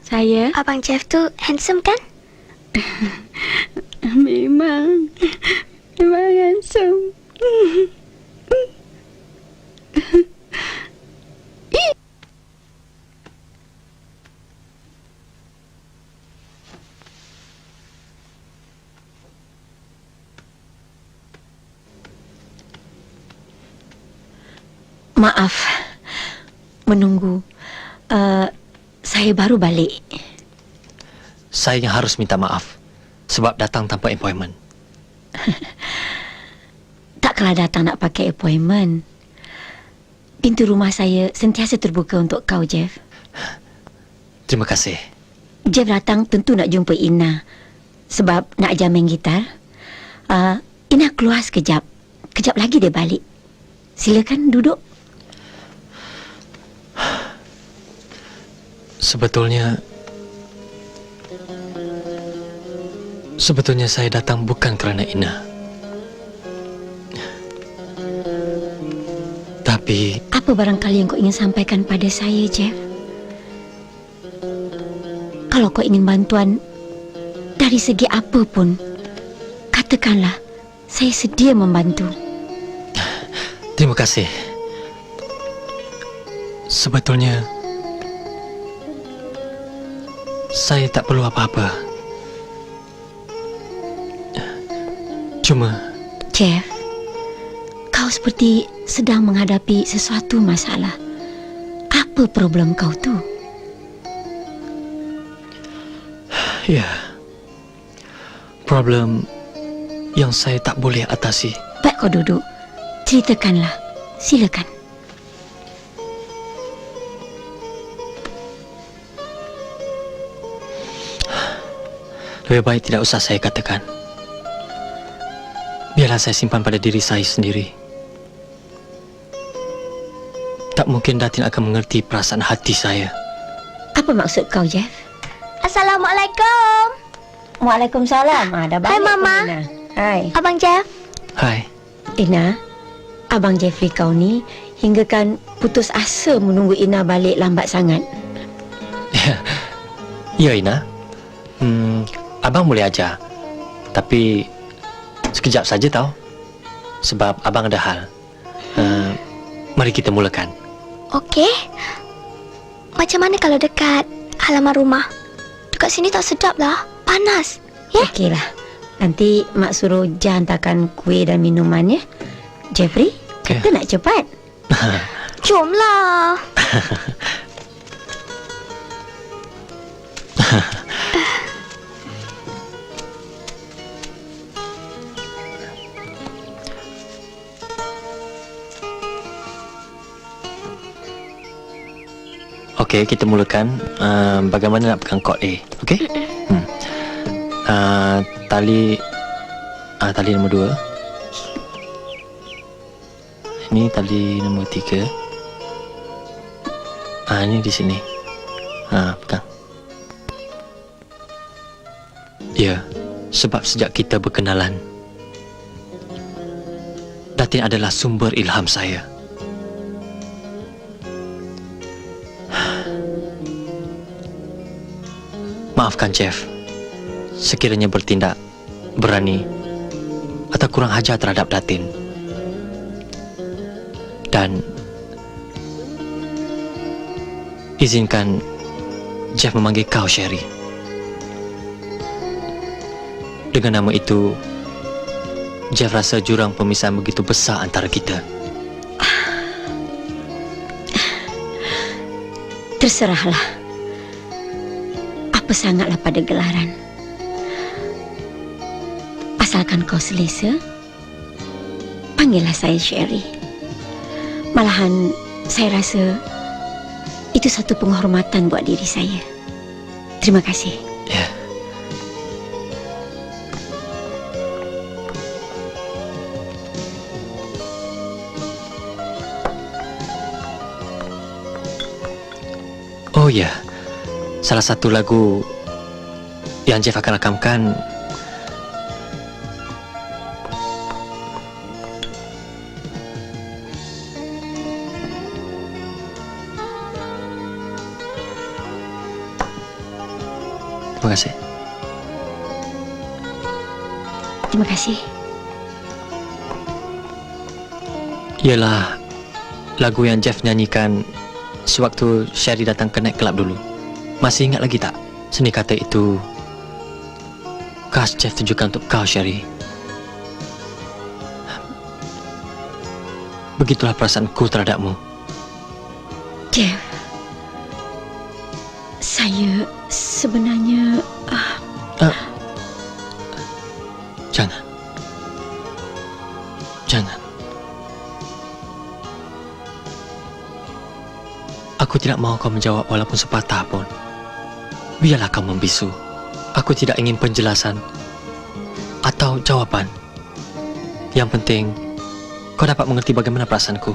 Saya? Abang Jeff tu handsome kan? Memang handsome. Maaf menunggu. Saya baru balik. Saya yang harus minta maaf sebab datang tanpa appointment. Takkanlah datang nak pakai appointment. Pintu rumah saya sentiasa terbuka untuk kau, Jeff. Terima kasih. Jeff datang tentu nak jumpa Ina sebab nak ajar main gitar. Ina keluar sekejap. Kejap lagi dia balik. Silakan duduk. Sebetulnya saya datang bukan kerana Ina. Tapi Apa barangkali yang kau ingin sampaikan pada saya, Jeff? Kalau kau ingin bantuan dari segi apa pun, katakanlah. Saya sedia membantu. terima kasih. Sebetulnya saya tak perlu apa-apa. Cuma Jeff, kau seperti sedang menghadapi sesuatu masalah. Apa problem kau tu? ya, problem yang saya tak boleh atasi. Baik, kau duduk. Ceritakanlah. Silakan. Lebih baik tidak usah saya katakan. Biarlah saya simpan pada diri saya sendiri. Tak mungkin Datin akan mengerti perasaan hati saya. Apa maksud kau, Jeff? Assalamualaikum. Waalaikumsalam. Dah balik. Hai, Mama. Ina. Hai. Abang Jeff. Hai. Ina, Abang Jeffrey kau ni hinggakan putus asa menunggu Ina balik lambat sangat. Ya, Ina. Abang boleh ajar. Tapi sekejap saja tau. Sebab abang ada hal. Mari kita mulakan. Okey. Macam mana kalau dekat halaman rumah? Dekat sini tak sedap lah. Panas. Ya? Okeylah. Nanti Mak suruh Jah hantarkan kuih dan minuman, ya. Jeffrey, kata nak cepat. Jomlah. Okey, kita mulakan. Bagaimana nak pegang kod A? Okey? Tali nombor 2. Ini tali nombor 3. Ini di sini. Pegang. Ya, sebab sejak kita berkenalan, Datin adalah sumber ilham saya. Maafkan Jeff sekiranya bertindak berani atau kurang ajar terhadap Datin. Dan izinkan Jeff memanggil kau Sherry. Dengan nama itu, Jeff rasa jurang pemisahan begitu besar antara kita. Terserahlah. Apa sangatlah pada gelaran. Asalkan kau selesa, panggillah saya Sherry. Malahan saya rasa itu satu penghormatan buat diri saya. Terima kasih. Ya. Oh ya, salah satu lagu yang Jeff akan rakamkan Terima kasih. Terima kasih. Ialah lagu yang Jeff nyanyikan sewaktu Sherry datang ke night club dulu. Masih ingat lagi tak? Seni kata itu khas Jeff tujukan untuk kau, Sherry. Begitulah perasaanku terhadapmu. Jeff, saya sebenarnya... Jangan. Jangan. Aku tidak mahu kau menjawab walaupun sepatah pun. Biarlah kau membisu. Aku tidak ingin penjelasan atau jawapan. Yang penting, kau dapat mengerti bagaimana perasaanku.